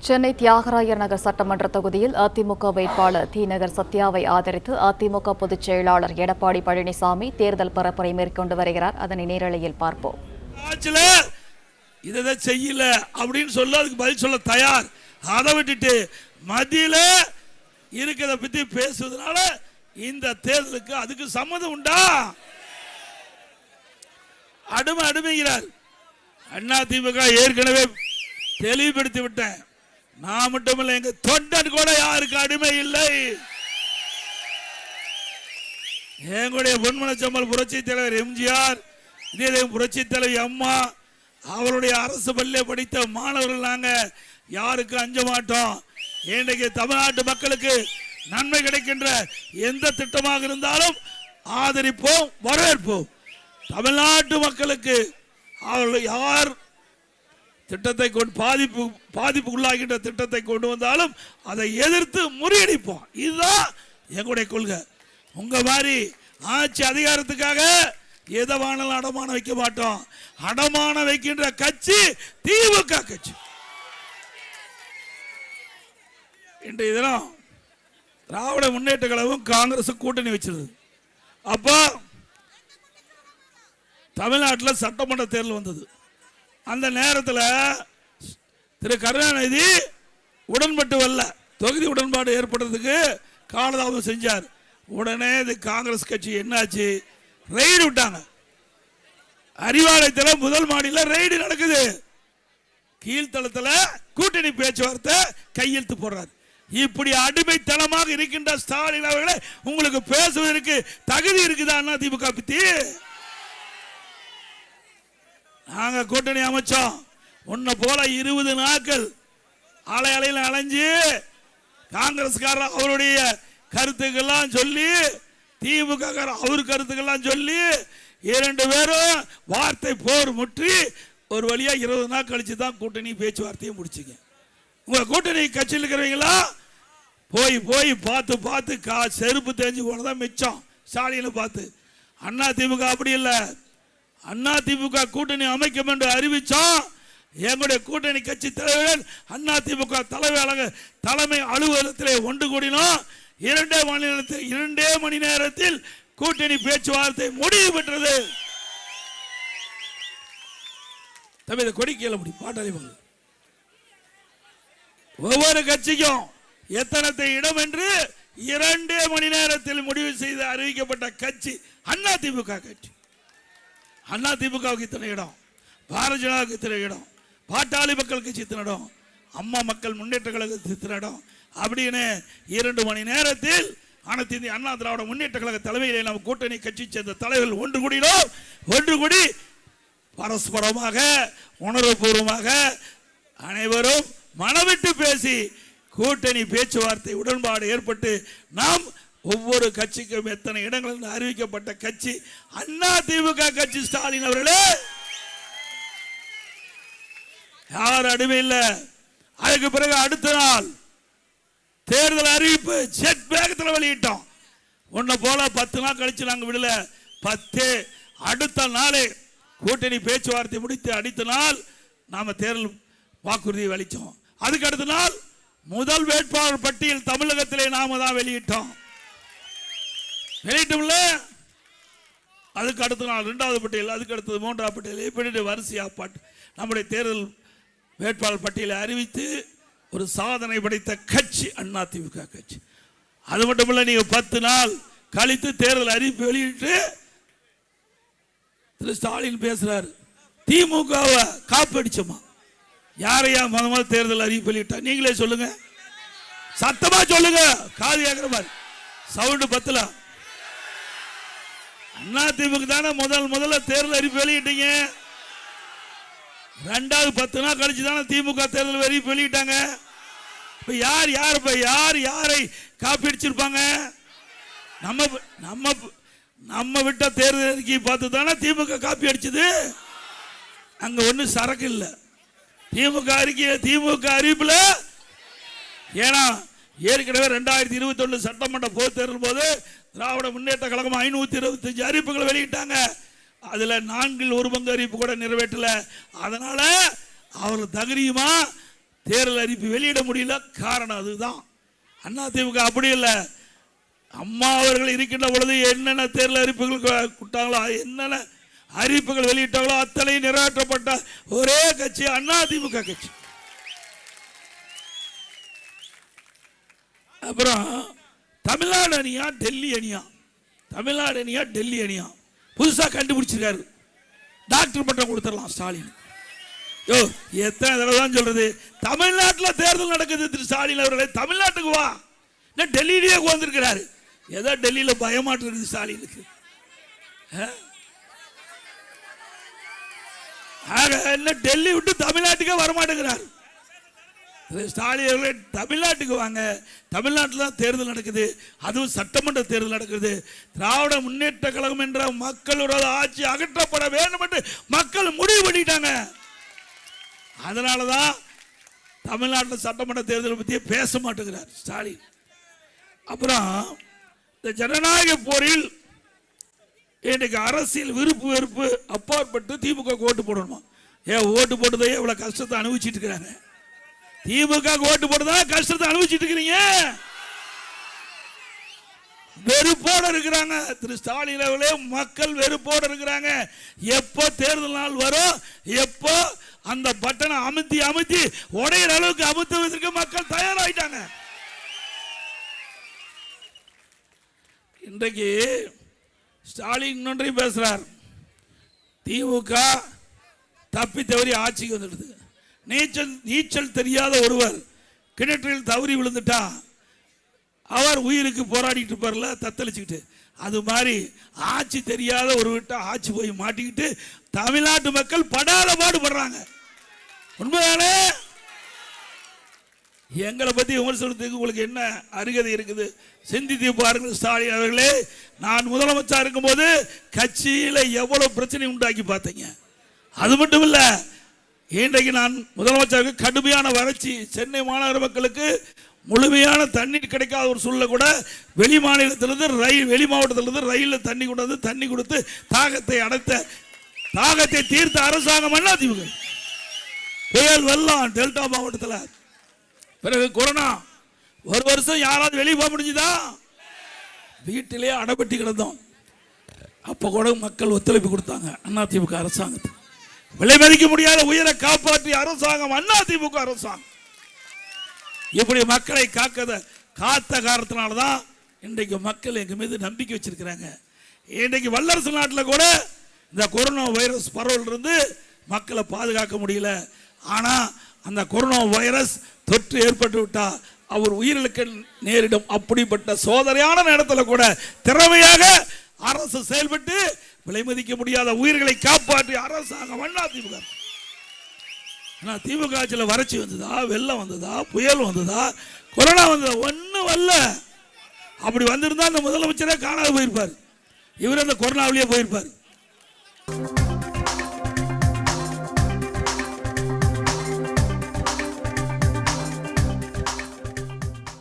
சென்னை தியாகராயர் நகர் சட்டமன்ற தொகுதியில் அதிமுக வேட்பாளர் தி.நகர் சத்யாவை ஆதரித்து அதிமுக பொதுச் செயலாளர் எடப்பாடி பழனிசாமி தேர்தல் பரப்புரை மேற்கொண்டு வருகிறார். அதனை நேரலையில் பார்ப்போம். இதை செய்யல அப்படின்னு சொல்ல அதுக்கு பதில் சொல்ல தயார். அதை விட்டுட்டு மத்தியில இருக்கிறத பத்தி பேசுவதனால இந்த தேர்தலுக்கு அதுக்கு சம்மதம் உண்டா? அடுமைகிறார். அதிமுக ஏற்கனவே தெளிவுபடுத்தி விட்டேன். நான் மட்டுமல்ல, எங்க தொண்டன் கூட யாருக்கு அடிமை இல்லை. எங்களுடைய பொன்மனச்சம்பல் புரட்சி தலைவர் எம்ஜிஆர், இதே புரட்சி தலைவி அம்மா, அவருடைய அரசு பள்ளியை படித்த மாணவர்கள் நாங்க யாருக்கு அஞ்ச மாட்டோம். இன்றைக்கு தமிழ்நாட்டு மக்களுக்கு நன்மை கிடைக்கின்ற எந்த திட்டமாக இருந்தாலும் ஆதரிப்போம், வரவேற்போம். தமிழ்நாட்டு மக்களுக்கு அவர்கள் யார் திட்டத்தை கொண்டு பாதிப்பு உள்ளாகின்ற திட்டத்தை கொண்டு வந்தாலும் அதை எதிர்த்து முறியடிப்போம். இதுதான் எங்களுடைய கொள்கை. உங்க மாதிரி ஆட்சி அதிகாரத்துக்காக எதவானாலும் அடமானம் வைக்க மாட்டோம். அடமானம் வைக்கின்ற கட்சி திமுக கட்சி. இன்றைய தினம் திராவிட முன்னேற்ற கழகம் காங்கிரஸ் கூட்டணி வச்சிருது. அப்போ தமிழ்நாட்டில் சட்டமன்ற தேர்தல் வந்தது. அந்த நேரத்தில் திரு கருணாநிதி உடன்பட்டு வரல. தொகுதி உடன்பாடு ஏற்படுறதுக்கு காலதாமதம் செஞ்சார். உடனே இது காங்கிரஸ் கட்சி என்னாச்சு, ரெய்டு விட்டாங்க. அறிவாலயத்தில் முதல் மாடியில் ரெய்டு நடக்குது. கீழ்த்தளத்தில் கூட்டணி பேச்சுவார்த்தை கையெழுத்து போடுறாரு. இப்படி அடிமைத்தனமாக இருக்கின்ற ஸ்டாலின் அவர்களே, உங்களுக்கு பேசுவதற்கு தகுதி இருக்குதா திமுக பத்தி? நாங்க கூட்டணி அமைச்சோம். உன்னை போல 20 நாட்கள் அலையில் அலைஞ்சு காங்கிரஸ்காரர் அவருடைய கருத்துக்கெல்லாம் சொல்லி, திமுக அவர் கருத்துக்கெல்லாம் சொல்லி, 2 பேரும் வார்த்தை போர் முற்றி ஒரு வழியா 20 நாள் கழிச்சு தான் கூட்டணி பேச்சுவார்த்தையை முடிச்சுங்க. உங்க கூட்டணி கட்சியில் இருக்கிறவங்களா போய் பார்த்து செருப்பு தேஞ்சு போனதான் மிச்சம். ஸ்டாலினை பார்த்து அண்ணா திமுக அப்படி இல்லை. அண்ணா திமுக கூட்டணி அமைக்கும் என்று அறிவிச்சோம். எங்களுடைய கூட்டணி கட்சி தலைவர்கள் அண்ணா திமுக தலைமை அலுவலகத்திலே ஒன்று கூடினோம். 2 மணி நேரத்தில் கூட்டணி பேச்சுவார்த்தை முடிவு பெற்றது. தம்பி, கொடி கேள முடியும் பாட்டாளி மக்கள். ஒவ்வொரு கட்சிக்கும் எத்தனை இடம் என்று 2 மணி நேரத்தில் முடிவு செய்து அறிவிக்கப்பட்ட கட்சி அண்ணா திமுக கட்சி. அண்ணா திமுகவுக்கு இத்தனை இடம், பாரதிய ஜனதாவுக்கு இத்தனை இடம், பாட்டாளி மக்கள் கட்சி இத்தனை இடம், அம்மா மக்கள் முன்னேற்ற கழகத்துக்கு இத்தனை இடம் அப்படின்னு 2 மணி நேரத்தில் அனைத்து இந்திய அண்ணா திராவிட முன்னேற்ற கழக தலைமையிலே நம்ம கூட்டணி கட்சி சேர்ந்த தலைவர்கள் ஒன்று கூடி பரஸ்பரமாக உணர்வுபூர்வமாக அனைவரும் மனவிட்டு பேசி கூட்டணி பேச்சுவார்த்தை உடன்பாடு ஏற்பட்டு நாம் ஒவ்வொரு கட்சிக்கும் எத்தனை இடங்கள் அறிவிக்கப்பட்ட கட்சி அண்ணா திமுக கட்சி. ஸ்டாலின் அவர்களே, யார் அடிமை இல்லை. அதுக்கு பிறகு அடுத்த நாள் தேர்தல் அறிவிப்பு செட் வேகத்தில் வெளியிட்டோம். உன்னை போல 10 நாள் கழிச்சு நாங்கள் விடல. அடுத்த நாளே கூட்டணி பேச்சுவார்த்தை முடித்து அடுத்த நாள் நாம தேர்தல் வாக்குறுதியை வெளிச்சோம். அதுக்கு அடுத்த நாள் முதல் வேட்பாளர் பட்டியல் தமிழகத்திலே நாம தான் வெளியிட்டோம்ல. அதுக்கு அடுத்த நாள் 2வது பட்டியல், அதுக்கு அடுத்தது 3வது பட்டியல், இப்படி வரிசையா நம்முடைய தேர்தல் வேட்பாளர் பட்டியலை அறிவித்து ஒரு சாதனை படைத்த கட்சி அண்ணா திமுக கட்சி. அது மட்டும் இல்ல, நீங்க 10 நாள் கழித்து தேர்தல் அறிவிப்பு வெளியிட்டு திரு ஸ்டாலின் பேசுறாரு, திமுகவை காப்படிச்சோமா? யாரையா முதல் தேர்தல் அறிவிப்பு வெளியிட்டா? நீங்களே சொல்லுங்க, சத்தமா சொல்லுங்க. காது கேட்கிற மாதிரி சவுண்ட் பத்தல. அண்ணா திமுக தானே முதல்ல தேர்தல் அறிவிப்பு வெளியிட்டீங்க. 2வது 10 நாள் கழிச்சு தானே திமுக தேர்தல் அறிவிப்பு வெளியிட்டாங்க. யாரை காப்பீடிச்சிருப்பாங்க? நம்ம விட்ட தேர்தல் அறிக்கை பார்த்து தானே திமுக காப்பி அடிச்சது. அங்க ஒன்னும் சரக்கு இல்லை. திமுக அறிவிப்புல ஏன்னா ஏற்கனவே 2021 சட்டமன்ற பொது தேர்தல் போது திராவிட முன்னேற்ற கழகம் 525 அறிவிப்புகளை வெளியிட்டாங்க. அதுல 4 1 பங்கு அறிவிப்பு கூட நிறைவேற்றல. அதனால அவர் தகுதியுமா தேர்தல் அறிவிப்பு வெளியிட முடியல. காரணம் அதுதான். அதிமுக அப்படி இல்லை. அம்மா அவர்கள் இருக்கின்ற பொழுது என்னென்ன தேர்தல் அறிவிப்புகள் கொடுத்தாங்களோ, என்னென்ன அறிவிப்புகள் வெளியிட்டாங்களோ அத்தனை நிறைவேற்றப்பட்ட ஒரே கட்சி அதிமுக கட்சி. அப்புறம் தமிழ்நாடு அணியா டெல்லி அணியா, தமிழ்நாடு அணியா டெல்லி அணியா புதுசா கண்டுபிடிச்சிருக்காரு. டாக்டர் பட்டம் கொடுத்துடலாம் ஸ்டாலின். யோ, எத்தனை தடவை தான் சொல்றது? தமிழ்நாட்டில் தேர்தல் நடக்குது. திரு ஸ்டாலின் அவர்களே, தமிழ்நாட்டுக்கு வா. டெல்லியிலேயே உட்கார்ந்துருக்கிறாரு. ஏதோ டெல்லியில் பயமாட்டு இருக்குது ஸ்டாலினுக்கு. என்ன டெல்லி விட்டு தமிழ்நாட்டுக்கே வரமாட்டேங்கிறார். ஸ்டாலின் அவர்களே, தமிழ்நாட்டுக்கு வாங்க. தமிழ்நாட்டில் தான் தேர்தல் நடக்குது, அதுவும் சட்டமன்ற தேர்தல் நடக்குது. திராவிட முன்னேற்ற கழகம் என்ற மக்களோட ஆட்சி அகற்றப்பட வேண்டும் என்று மக்கள் முடிவு பண்ணிட்டாங்க. அதனாலதான் தமிழ்நாட்டில் சட்டமன்ற தேர்தலை பற்றியே பேச மாட்டேங்கிறார் ஸ்டாலின். அப்புறம் இந்த ஜனநாயக போரில் இன்றைக்கு அரசியல் விருப்பு வெறுப்பு அப்பாற்பட்டு திமுக ஓட்டு போடணுமா? ஏன் ஓட்டு போட்டதே இவ்வளவு கஷ்டத்தை அனுபவிச்சுட்டு இருக்கிறாங்க. திமுக ஓட்டு போட்டதா கஷ்டத்தை அனுபவிச்சுட்டு இருக்கிறீங்க. வெறுப்போடு இருக்கிறாங்க. திரு ஸ்டாலின் அவர்களே, மக்கள் வெறுப்போடு இருக்கிறாங்க. எப்போ தேர்தல் நாள் வரும், எப்போ அந்த பட்டனை அமுத்தி அமுத்தி உடையிற அளவுக்கு அமுத்துவதற்கு மக்கள் தயாராயிட்டாங்க. இன்றைக்கு ஸ்டாலின் இன்னொன்றையும் பேசுறார். திமுக தப்பி தவறி ஆட்சிக்கு வந்துடுது. நீச்சல் தெரியாத ஒருவர் கிணற்றில் தவறி விழுந்துட்டா அவர் உயிருக்கு போராடிட்டு இருப்பார்ல, தத்தளிச்சுக்கிட்டு. அது மாதிரி ஆட்சி தெரியாத ஒரு விட்ட ஆட்சி போய் மாட்டிக்கிட்டு தமிழ்நாட்டு மக்கள் படாத பாடுபடுறாங்க. உண்மைதானே? எங்களை பத்தி விமர்சனத்துக்கு உங்களுக்கு என்ன அருகதை இருக்குது? சிந்தித்து பாருங்கள். ஸ்டாலின் அவர்களே, நான் முதலமைச்சர் இருக்கும்போது கட்சியில எவ்வளவு பிரச்சனை உண்டாக்கி பார்த்தீங்க. அது மட்டும் இல்ல, இன்றைக்கு நான் முதலமைச்சருக்கு கடுமையான வறட்சி, சென்னை மாநகர மக்களுக்கு முழுமையான தண்ணீர் கிடைக்காத ஒரு சூழ்நிலை கூட வெளி மாநிலத்திலிருந்து வெளி மாவட்டத்திலிருந்து ரயிலில் தண்ணி கொண்டு வந்து தண்ணி கொடுத்து தாகத்தை தீர்த்த அரசாங்கம் அதிமுக. புயல் வெள்ளம் டெல்டா மாவட்டத்தில், பிறகு கொரோனா, ஒரு வருஷம் யாராவது வெளியே போக முடிஞ்சுதா? வீட்டிலே அடைபட்டி கிடந்தோம். அப்ப கூட மக்கள் ஒத்துழைப்பு கொடுத்தாங்க அதிமுக அரசாங்கத்துக்கு. விலை மதிக்க முடியாத உயிரை காப்பாற்றிய அரசாங்கம் அதிமுக அரசாங்கம். இப்படி மக்களை காத்த காரணத்தினால்தான் இன்றைக்கு மக்கள் எங்க மீது நம்பிக்கை வச்சிருக்கிறாங்க. இன்றைக்கு வல்லரசு நாட்டில் கூட இந்த கொரோனா வைரஸ் பரவல் இருந்து மக்களை பாதுகாக்க முடியல. ஆனா அந்த கொரோனா வைரஸ் தொற்று ஏற்பட்டு விட்டா அவர் உயிரிழக்க நேரிடும். அப்படிப்பட்ட சோதனையான நேரத்தில் கூட திறமையாக அரசு செயல்பட்டு விலை மதிக்க முடியாத உயிர்களை காப்பாற்றிய அரசாங்கம் அதிமுக. திமுக ஆட்சியில் வறட்சி வந்ததா, வெள்ளம் வந்ததா, புயல் வந்ததா, கொரோனா வந்ததா? ஒன்னும் வரல. அப்படி வந்திருந்தா அந்த முதலமைச்சரே காணாத போயிருப்பார். இவர் அந்த கொரோனாவிலேயே போயிருப்பார்.